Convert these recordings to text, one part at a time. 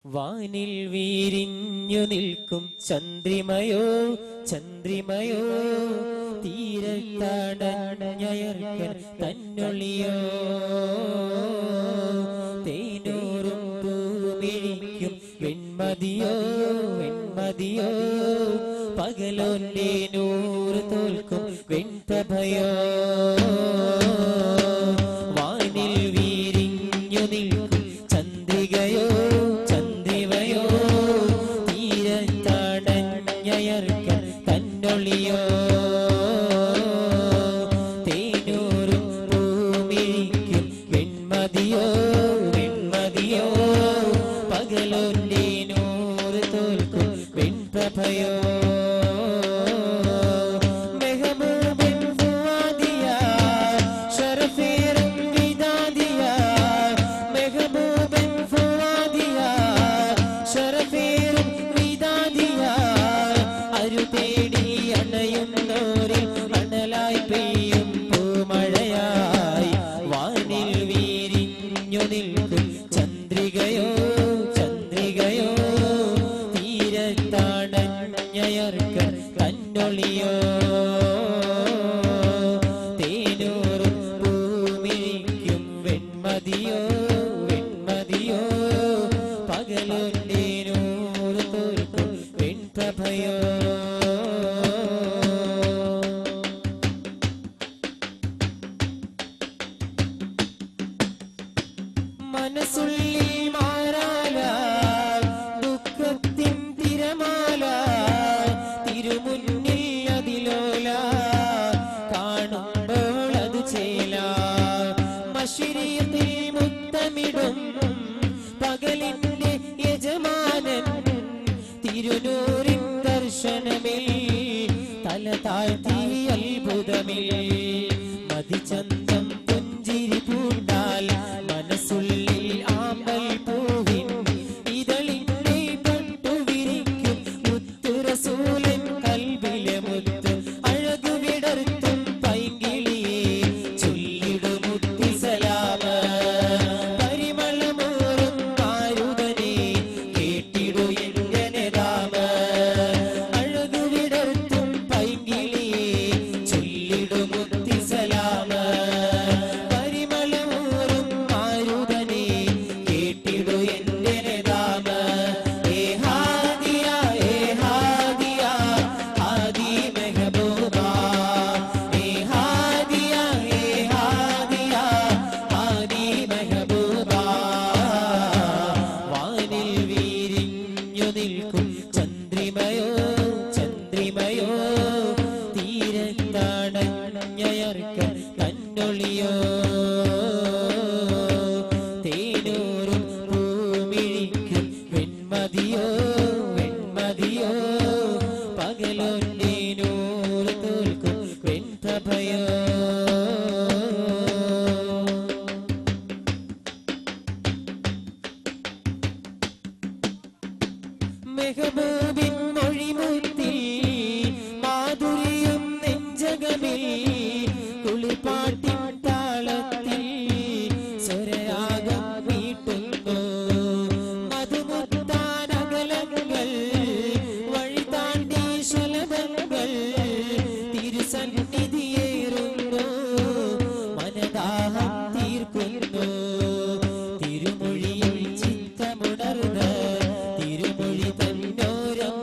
വാനിൽ വീരിഞ്ഞു നിൽക്കും ചന്ദ്രിമയോ ചന്ദ്രിമയോ തീരത്താടഞ്ഞയർക്കൻ തന്നൊളിയോ തേനൂറും പൂമിഴിക്കും വെൺമതിയോ വെൺമതിയോ പകലോന്റെ നൂറ് തോൽക്കും വെൺപ്രഭയോ വാനിൽ വീരിഞ്ഞു നിൽക്കും ചന്ദ്രികയോ ചന്ദ്രിമയോ തീരത്താടഞ്ഞയർക്കൻ തന്നൊളിയോ തേനൂറും പൂമിഴിക്കും വെൺമതിയോ വെൺമതിയോ പകലോന്റെ നൂറ് തോൽക്കും വെൺപ്രഭയോ ചന്ദ്രികയോ ചന്ദ്രികയോ തീരത്താടഞ്ഞയർക്കൻ തന്നൊളിയോ തേനൂറും പൂമിഴിക്കും വെൺമതിയോ വെൺമതിയോ പകലോന്റെ നൂറ് തോൽക്കും വെൺപ്രഭയോ മനസ്സുള്ളിൽ മാറാല ദുഃഖത്തിൻ തിരമാല തിരുമുന്നിൽ അതിലോല കാണുമ്പോൾ അത് ചേല മശരീഖിൽ മുത്തമിടും പകലിന്റെ യജമാനൻ തിരുനൂറിൻ ദർശനമിൽ തല താഴ്ത്തി അത്ഭുതമിൽ മതിചന്തം പുഞ്ചിരി പൂണ്ടാൽ മനസ്സുള്ളിൽ ആമ്പൽ പൂവിൻ ഇതളിന്റെ പട്ടുവിരിക്കും മുത്തു റസൂലൻ കൽബിലെ മുത്ത് അഴകു വിടർത്തും പൈങ്കിളിയെ ചൊല്ലിടു മുത്തി സലാമ പരിമളമൂറും മാരുതനെ കേട്ടിടു എന്റെ നേതാമ അഴകു വിടർത്തും പൈങ്കിളിയെ ചൊല്ലിടു മുത്തി സലാമ ചന്ദ്രിമയോ ചന്ദ്രിമയോ തീരത്താടഞ്ഞയർക്കൻ തന്നൊളിയോ തേനൂറും പൂമിഴിക്കും വെൺമതിയോ വെൺമതിയോ പകലോന്റെ നൂറ് തോൽക്കും വെൺപ്രഭയോ മെഹബൂബിൻ മൊഴിമുത്തിൽ മാധുര്യം നെഞ്ചകമിൽ കുളിപ്പാട്ടിൻ താളത്തിൽ സ്വരരാഗം വീട്ടുന്നു മധുമുത്താനകലങ്ങൾ വഴി താണ്ടി ശലഭങ്ങൾ തിരുസന്നിധിയേറുന്നു മനദാഹം തീർക്കുന്നു തിരുമൊഴിയിൽ ചിത്തമുണർന്ന് തിരുമൊഴി തന്നോരം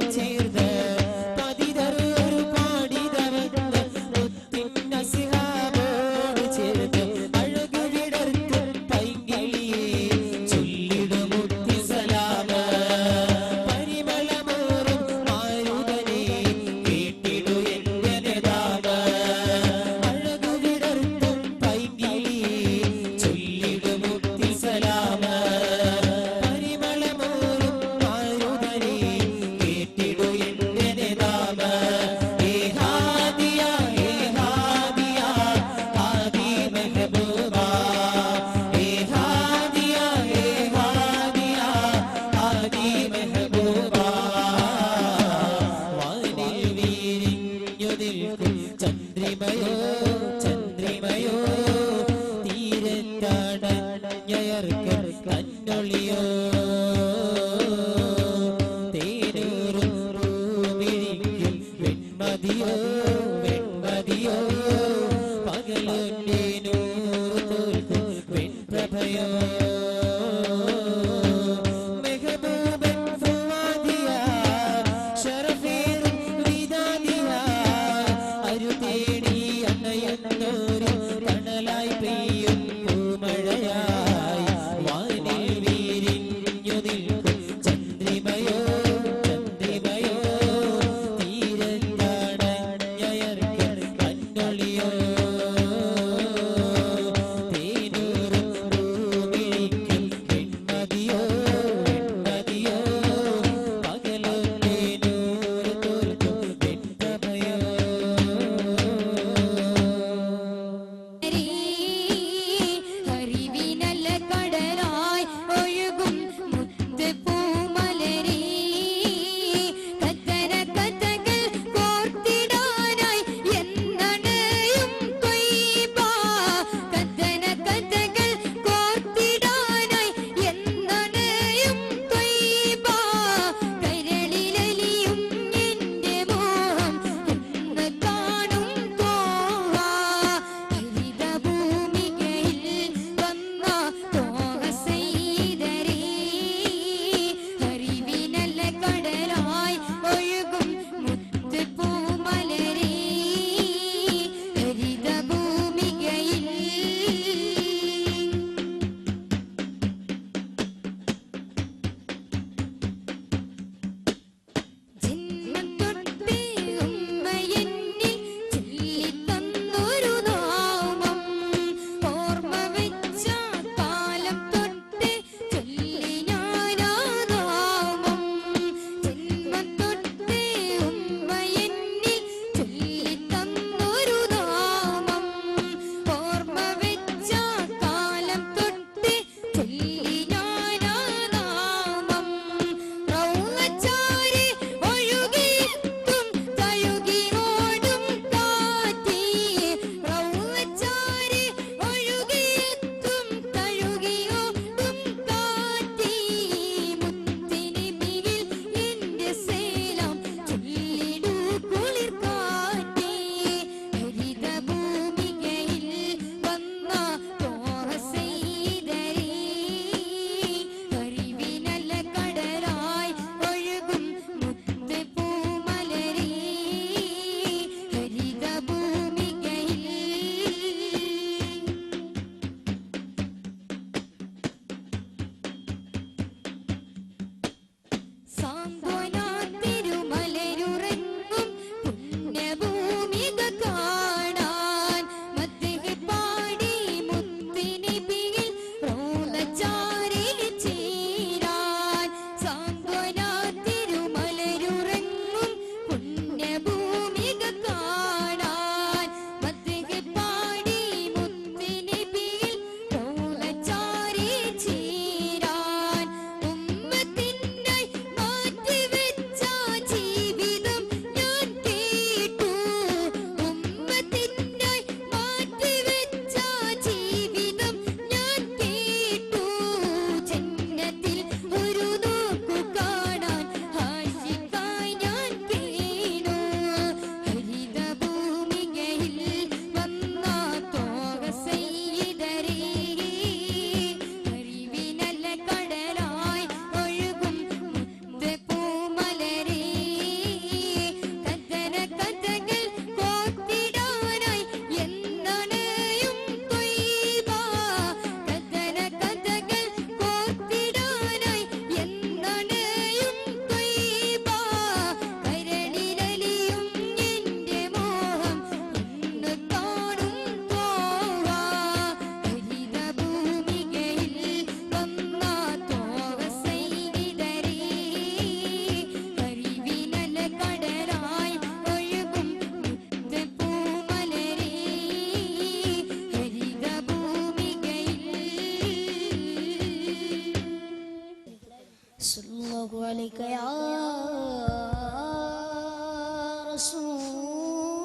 सल्लल्लाहु अलैहि या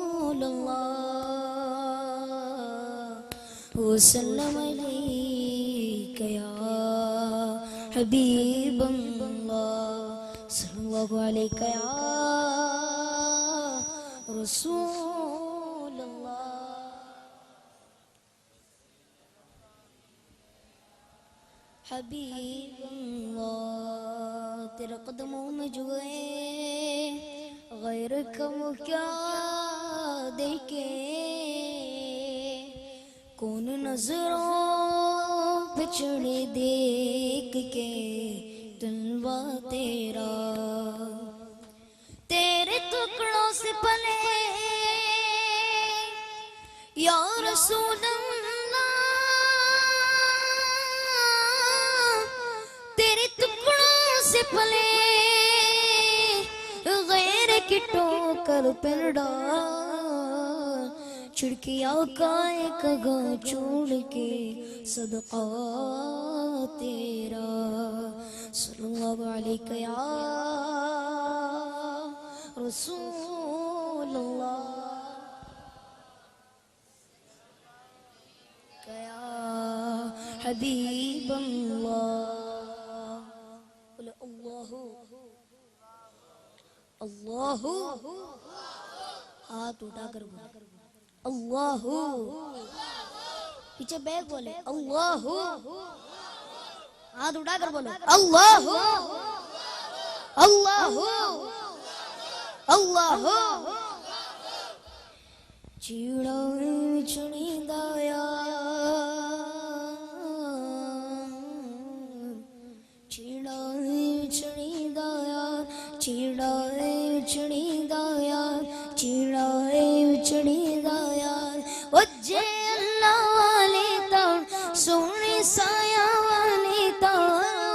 रसूलल्लाह वसल्लम अलैका या हबीबल्लाह सल्लल्लाहु अलैहि या रसूलल्लाह हबीबल्लाह तेरे कदमों में जो है गैर कम क्या देखे कौन नजरों पे चढ़े देख के तलवा तेरा तेरे टुकड़ों से पले या रसूल अल्लाह तेरे टुकड़ों से पले गैर की ठोकर पर डाल छिड़किया का एक छोड़ के सदका तेरा सल्लल्लाहु अलैहि या रसूलल्लाह या हबीबल्लाह अल्लाहु हाथ उठाकर बोले अल्लाहु पीछे बैग बोले अल्लाहु हाथ उठाकर बोलो अल्लाहु अल्लाहु अल्लाहु चीड़ा चुनी दाया चीड़ा चुनी दाया चीड़ा चुनी दाया चीड़ा चुनी दाया वज्जे अल्लाह वाले ता सोने साया वाले ता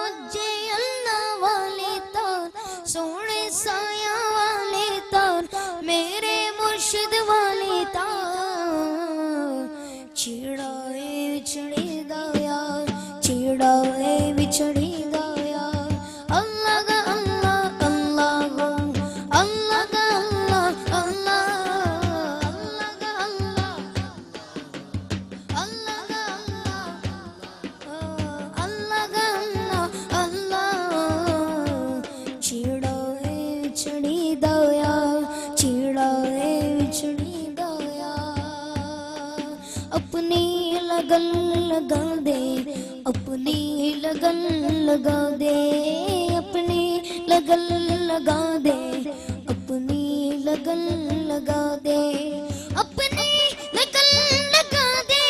वज्जे अल्लाह वाले ता सोने साया वाले ता मेरे मुर्शिद वाले ता चीड़ाए बिछड़ी दाया चीड़ाए बिछड़ी दाया अल्लाह का अल्लाह अल्लाह का अल्लाह का अल्लाह अल्लाह का अल्लाह अल्लाह का अल्लाह का अल्लाह अल्लाह चीड़ाए बिछड़ी दाया चीड़ाए बिछड़ी दाया अपनी लगन लगा दे अपनी लगन लगा दे अपनी लगन लगा दे अपनी लगन लगा दे अपनी लगन लगा दे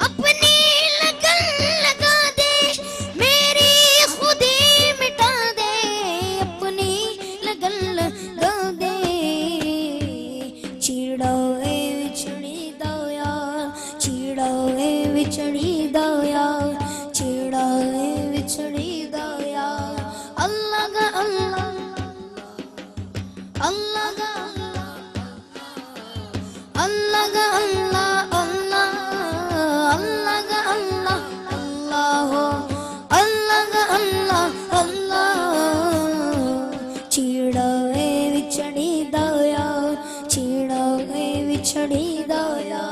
अपनी लगन लगा दे मेरी खुदी मिटा दे अपनी اللہ کا اللہ اللہ کا اللہ کا اللہ اللہ اللہ کا اللہ اللہ ہو اللہ کا اللہ اللہ چیڑے وچھڑی دایا چیڑے وچھڑی دایا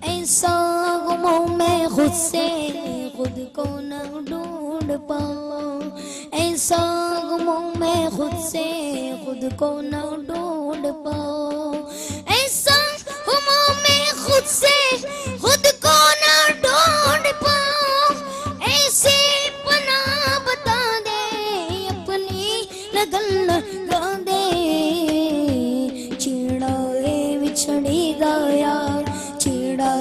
ایسا غموں میں خود سے خود کو نہ ڈھونڈ پاؤں ایسا غموں میں خود سے خود کو نہ ڈھونڈ پاؤں ایسا غموں میں خود سے خود کو نہ ڈھونڈ پاؤں ایسے پناہ بتا دے اپنی لگن لگا دے چیڑا وچھڑی گایا چیڑا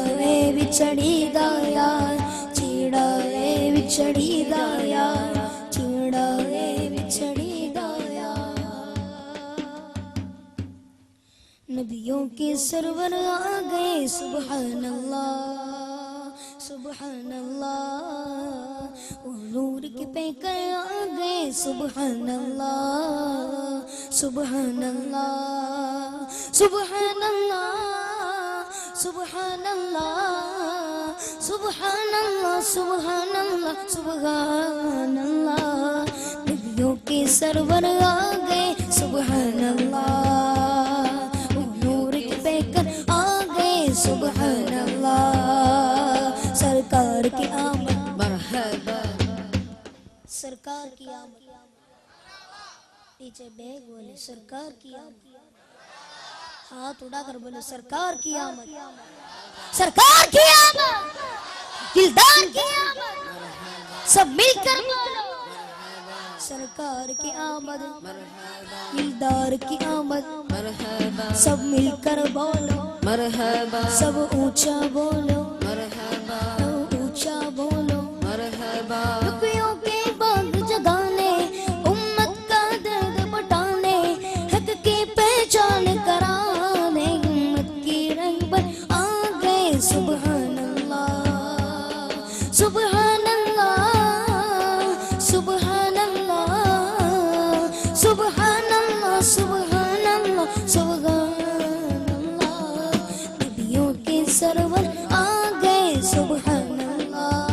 وچھڑی گایا چیڑا وچھڑی گایا چیڑا وچھڑی گایا نبیوں کے سرور آ گئے سبحان اللہ سبحان اللہ وہ نور کے پیکر آ گئے سبحان اللہ سبحان اللہ سبحان اللہ سبحان اللہ سبحان اللہ سبحان اللہ سبحان اللہ نبیوں کے سرور آ گئے سبحان اللہ وہ نور کے پیکر آ گئے سبحان اللہ سرکار کی آمد مرحبا سرکار کی آمد پیچھے بیگ بولے سرکار کی آمد ہاتھ اڑا کر بولے سرکار کی آمد سرکار کی آمد دلدار کی آمد سب مل کر بولو سرکار کی آمد دلدار کی آمد سب مل کر بولو مرحبا سب اونچا بولو مرحبا اونچا بولو مرحبا رکیوں کے باغ جگانے امت کا درد بٹانے حق کی پہچان کرانے امت کی رغبت آ گئے سبحان اللہ سبحان اللہ سبحان اللہ سبحان اللہ سبحان اللہ سبحان اللہ نبیوں کے سرور آ گئے سبحان اللہ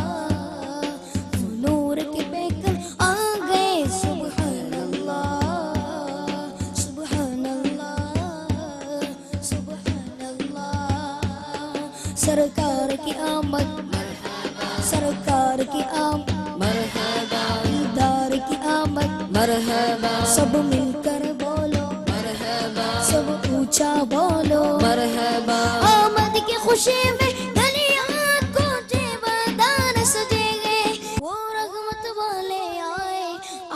نور کے پیکر آ گئے سبحان اللہ سبحان اللہ سبحان اللہ سرکار کی آمد سرکار کی آمد مرحبا دیدار کی آمد مرحبا سب مل کر بولو مرحبا سب اونچا بولو مرحبا آمد کی خوشی میں گلیاں کوچے بدان سجے گئے وہ رحمت والے آئے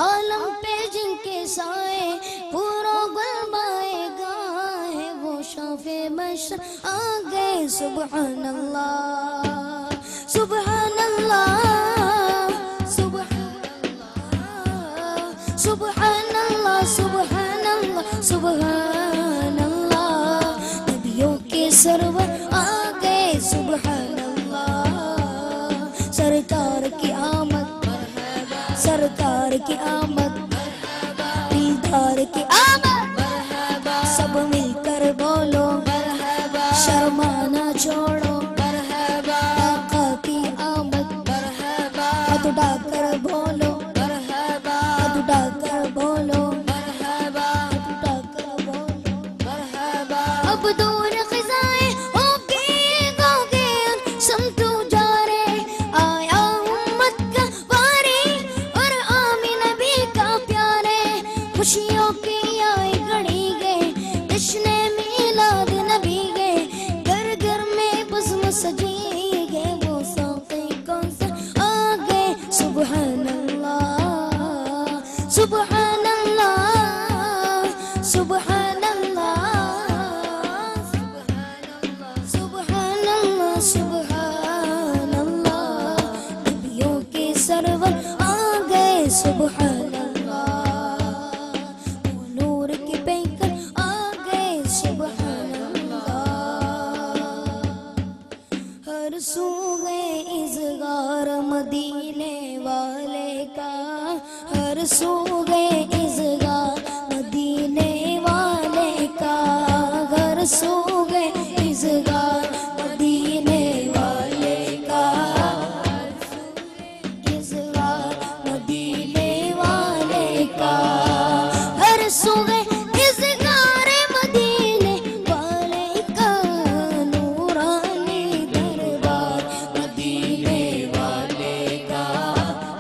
عالم پہ جن کے سائے پورا گل بائے گائے وہ شافع مشر آ گئے سبحان اللہ سبحان اللہ سبحان اللہ سبحان اللہ سبحان اللہ سبحان اللہ نبیوں کے سرور آ گئے سبحان اللہ سرکار کی آمد سرکار کی آمد دیدار کی آمد سب مل کر بولو شرمانا چھوڑو آقا کی آمد ہاتھ اٹھا کر بولو ہاتھ اٹھا کر بولو ہاتھ اٹھا کر بولو اب دور خزائیں ہو کے گاؤں کے سمتو جا رہے آیا امت کا واری اور آمین نبی کا پیارے خوشیوں کی آئی گھڑی گئے جشن میلاد نبی گئے گھر گھر میں بزم سجی گئے وہ ساقی کون سا آ گئے سبحان اللہ سبحان اللہ سبحان اللہ سبحان اللہ سبحان اللہ نبیوں کے سرور آ گئے سبحان اللہ وہ نور کے پیکر آ گئے سبحان اللہ ہر سو گئے اظہار مدینے والے کا घर सो गए इज़गार मदीने वाले का, घर सो गए इज़गार मदीने वाले का, इज़गार मदीने वाले का, घर सो गए इज़गार मदीने वाले का, नूरानी दरबार मदीने वाले का,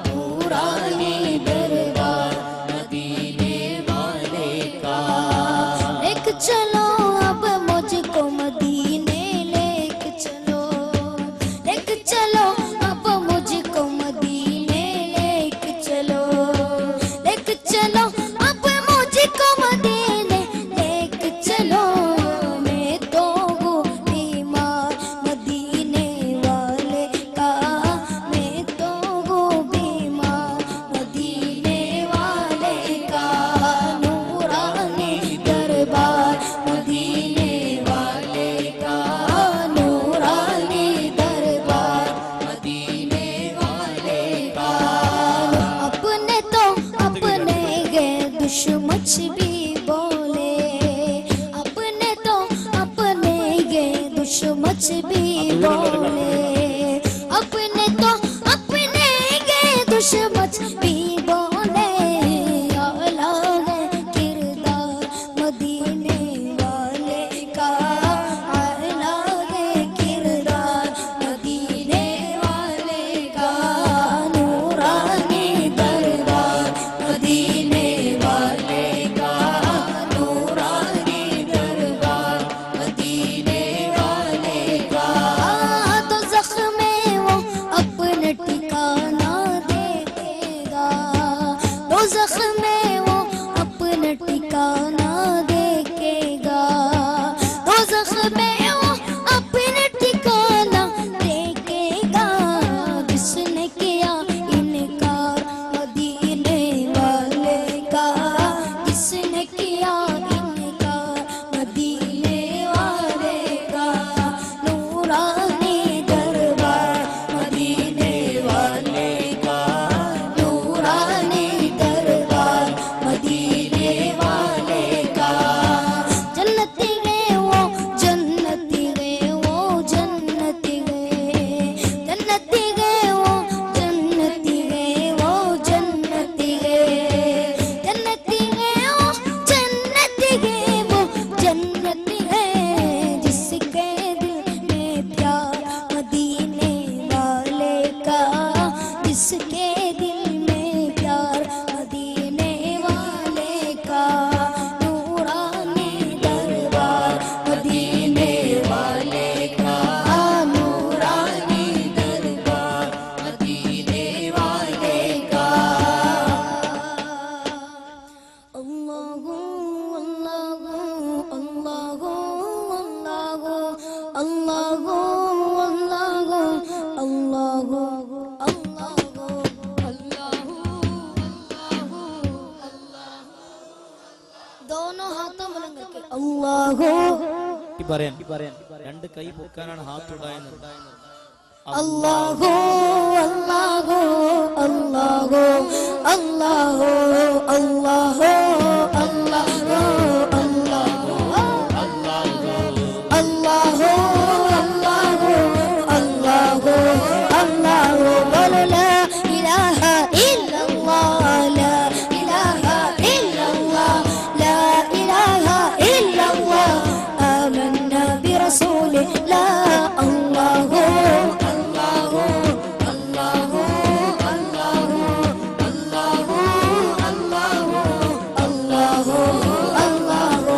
नूरानी दरबार मदीने वाले का। लेक चलो अब मुझको मदीने, लेक चलो, लेक चलो अब मुझको मदीने, लेक चलो, लेक चलो अब मुझको मदीने, लेक चलो। मैं तो हूँ बीमार मदीने वाले का, मैं तो हूँ बीमार मदीने वाले का, नूरानी दरबार मदीने वाले का, नूरानी दरबार मदीने वाले का। अपने तो अपने गए दुश्मन भी बोले, अपने तो अपने गए दुश्मन भी बोले, अपने तो अपने गए दुश्मन भी बोले। आला है किरदार मदीने वाले का, आला है किरदार मदीने वाले का, नूरानी दरबार मदीने वाले का, नूरानी दरबार मदीने वाले का। तो ज़ख्म वो अपना ठिकाना देखेगा, तो ज़ख्म वो अपना ठिकाना देखेगा, तो ज़ख्म वो अपना ठिकाना देखेगा। जिसने किया इनकार मदीने वाले का, जिसने किया इनकार मदीने वाले का, नूरानी दरबार मदीने वाले का, नूरानी दरबार मदीने वाले का। जन्नती गए वो जन्नती गए वो जन्नती गए, जन्नती गए वो जन्नती गए वो जन्नती गए, जन्नती गए वो जन्नती गए वो जन्नती गए। जिसके दिल में प्यार मदीने वाले का, जिसके दिल में प्यार मदीने वाले का, नूरानी दरबार मदीने वाले का, नूरानी दरबार मदीने वाले का। अल्लाहु अल्लाहु अल्लाहु अल्लाहु अल्लाहु अल्लाहु अल्लाहु अल्लाहु दोनों हाथों बुलंद करके अल्लाहु പറയാൻ രണ്ട് കൈ പൊക്കാനാണ് ഹാത്ത് ഉണ്ടായിരുന്നത്. അല്ലാഹു അല്ലാഹു അല്ലാഹു അല്ലാഹു അല്ലാഹു അല്ലാഹു അല്ലാഹു അല്ലാഹു അല്ലാഹു അല്ലാഹു വലാ ഇലാഹ ഇല്ലല്ലാഹ് ലാ ഇലാഹ ഇല്ലല്ലാഹ് ലാ ഇലാഹ ഇല്ലല്ലാഹ് ആമന്നാ ബിറസൂലില്ലാഹ് അല്ലാഹു അല്ലാഹു അല്ലാഹു അല്ലാഹു അല്ലാഹു അല്ലാഹു അല്ലാഹു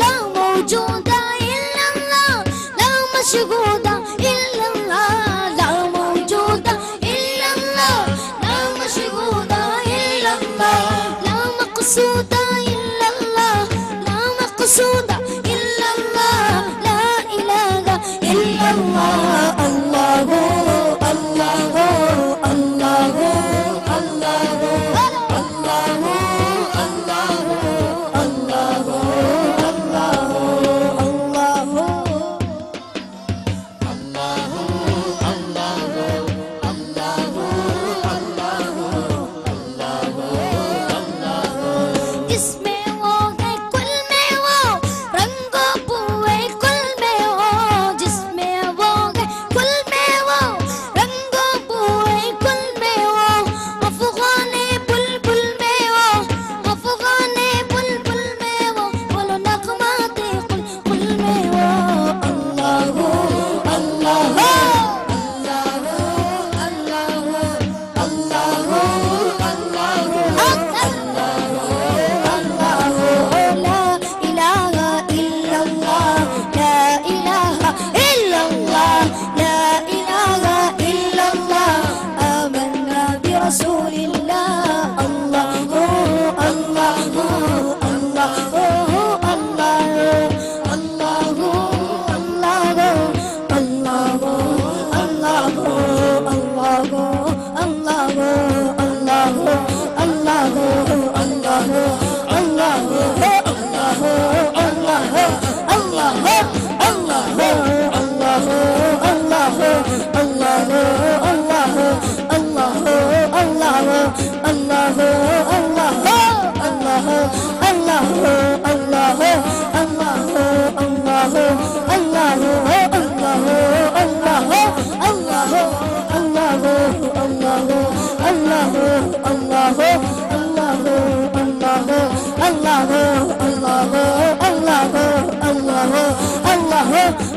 ലാ മൗജൂദ ഇല്ലല്ലാഹ് ലാ മശ്ഹൂദ ഇല്ലല്ലാഹ് ലാ മൗജൂദ ഇല്ലല്ലാഹ് ലാ മശ്ഹൂദ ഇല്ലല്ലാഹ് ലാ മഖ്സൂദ ഇല്ലല്ലാഹ് ലാ മഖ്സൂദ ഇല്ലല്ലാഹ് ലാ ഇലാഹ ഇല്ലല്ലാഹ് അല്ലാഹു അല്ലാഹു അല്ലാഹു അല്ലാഹു അല്ലാഹു അല്ലാഹു അല്ലാഹു അല്ലാഹു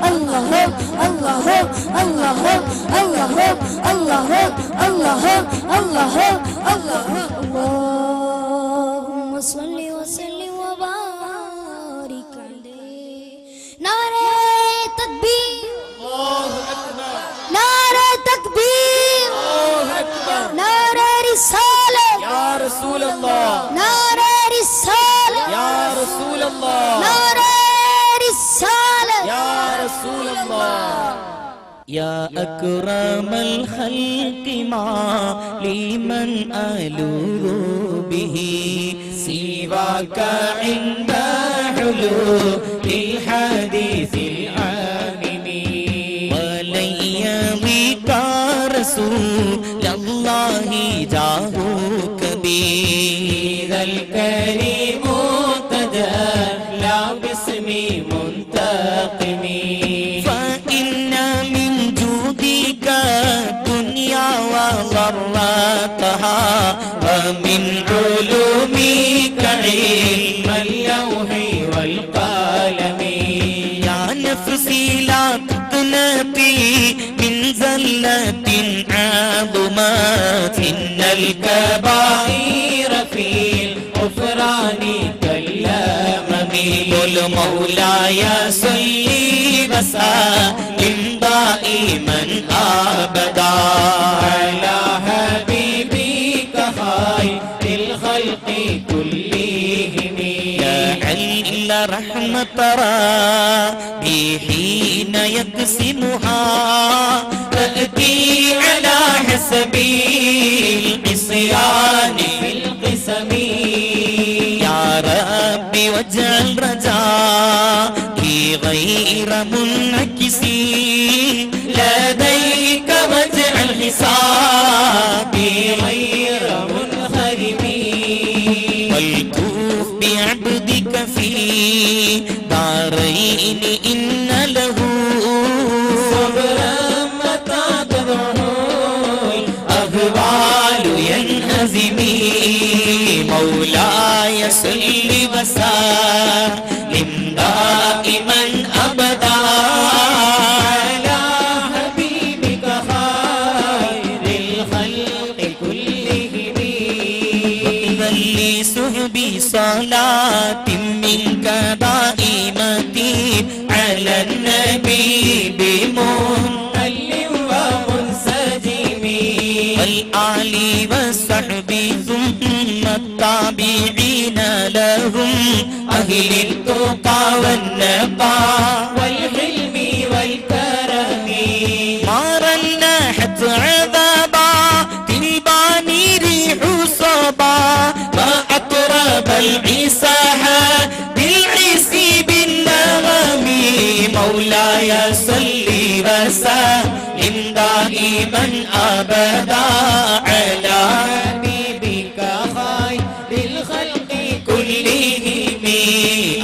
الله الله الله الله الله الله الله الله اللهم صل وسلم وبارك عليه نعرہ تکبیر نعرہ تکبیر نعرہ رسالت یا رسول اللہ نعرہ رسالت یا رسول اللہ نعرہ رسالت یا رسول اللہ يا أكرم الخلق ما لمن ألوذ به سواك عند حلول الحديث الآمن ولن يضيق رسول الله جاهك بذا الكريم تجلى باسم منتقم وضرتها ومن علومك علم اللوح والقلم يا نفسي لا تقنطي من زلة عظمت إن الكبائر في الغفران كاليمم قل مولاي صل وسلم دائما أبدا على حبيبك خير الخلق كلهم يا علم رحمة ربي حين يقسمها تأتي على حسب العصيان في القسم يا ربي واجعل رجائي غير منعكس لديك واجعل حسابي غير منخرم والكوف بعبدك في دارين إن له صبرا متى تدعو الأهوال ينهزمي مولاي صل وسلم دائما أبدا على حبيبك خير الخلق كلهم وقبل صحبي صلاة منك دائمة على النبي بمنهل ومنسجم والآل والصحب ثم التابعين لهم أهل التقى والنقى والحلم والكرم ما رنحت عذابا تلباني ريح صبا ما أقرب العساها بالعسي بالنغم مولاي صل وسلم دائما أبدا على حبيبك خير الخلق كلهم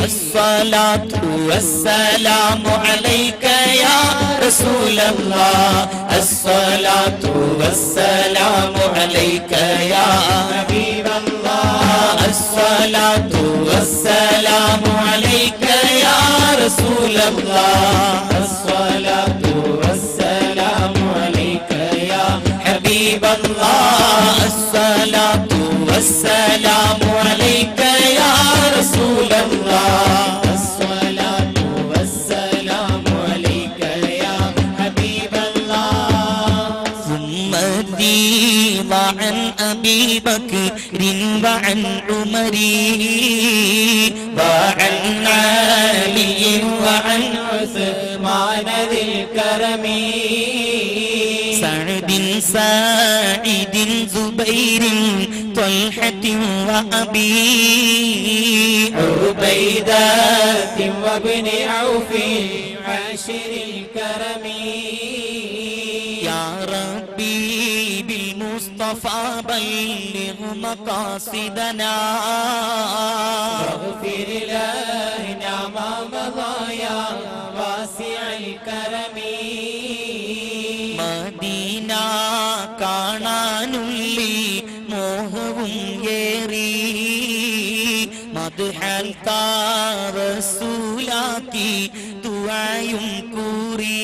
الصلاة والسلام عليك يا رسول الله الصلاة والسلام عليك يا حبيب الله الصلاة والسلام عليك يا رسول الله الصلاة والسلام عليك يا حبيب الله الصلاة والسلام عليك يا رسول الله الصلاة والسلام عليك يا حبيب الله ثم الدين عن أبي بكر وعن عمر وعن علي وعن عثمان ذي الكرم سعد سعيد زبير طلحة وأبي عبيدة وابن عوف عاشر الكرم يا ربي بالمصطفى بلغ مقاصدنا واغفر لنا ما مضى يا واسع الكرم മദീന കാണാനുള്ളി മോഹവും ഏറി മദ്ഹൽ റസൂലാക്കി ദുആയും കൂറി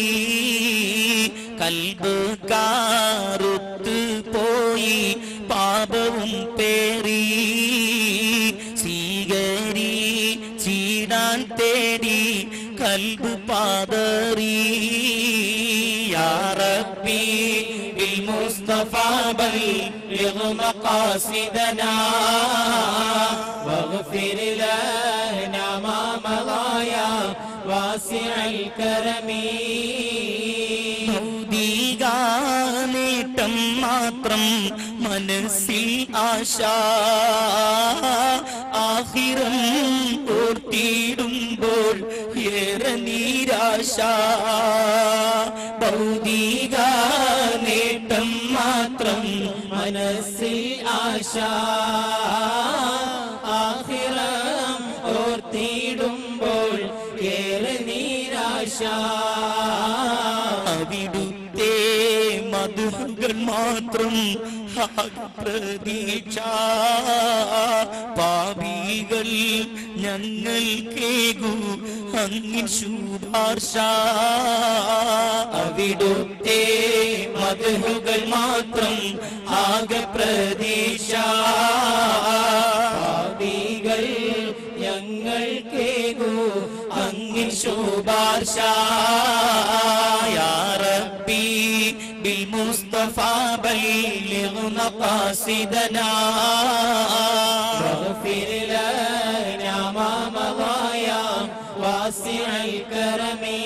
കൽബ് കാറുത്ത് പോയി പാപവും പേറി സ്വീകരിച്ചിടാൻ തേടി കൽബ് പാതറി യാ റബ്ബി ബിൽ മുസ്തഫ ബല്ലിഗ് മഖാസിദനാ വഗ്ഫിർ ലനാ മാ മളാ യാ വാസിഉൽ കരമി നേട്ടം മാത്രം മനസ്സിൽ ആശ ആഖിറം ഓർത്തിടുമ്പോൾ ഏറെ നിരാശ ഭൗതിക നേട്ടം മാത്രം മനസ്സിൽ ആശ ആഖിറം ഓർത്തിടുമ്പോൾ ഏറെ നിരാശ അവിടുത്തെ മധുകൾ മാത്രം പ്രതീക്ഷ പാപികൾ ഞങ്ങൾ കേകൂ അങ്ങിൻ ശുപാർശ അവിടുത്തെ മധുകൾ മാത്രം ആകെ പ്രതീക്ഷ പാപികൾ ഞങ്ങൾ കേകൂ അങ്ങിൻ ശുപാർശ യാ റബ്ബി ബിൽ മുസ്തഫ ബല്ലിഗ് മഖാസിദനാ വഗ്ഫിർ ലനാ മാ മളാ യാ വാസിഉൽ കരമി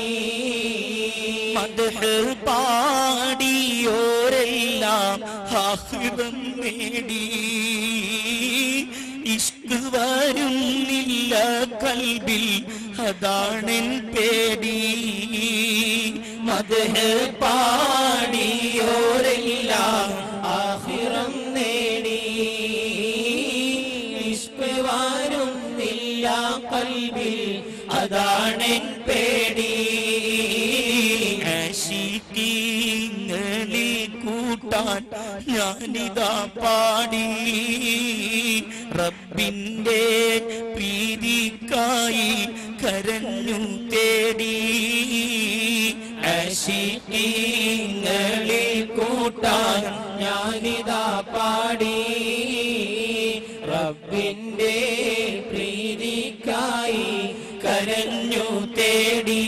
മദ്ഹ് പാടിയോരെല്ലാം ആഖിറം നേടി ഇഷ്ക് വരുന്നില്ല കൽബിൽ അതാണെൻ പേടി മദ്ഹ് പാടിയോരെല്ലാം ആഖിറം നേടി ഇഷ്ക് വരുന്നില്ല കൽബിൽ അതാണെൻ പേടി ആശിഖീങ്ങളിൽ കൂട്ടാൻ ഞാനിതാ പാടി റബ്ബിന്റെ പ്രീതിക്കായി കരഞ്ഞു തേടി ആശിഖീങ്ങളിൽ കൂട്ടാൻ ഞാനിതാ പാടി റബ്ബിന്റെ പ്രീതിക്കായി കരഞ്ഞു തേടി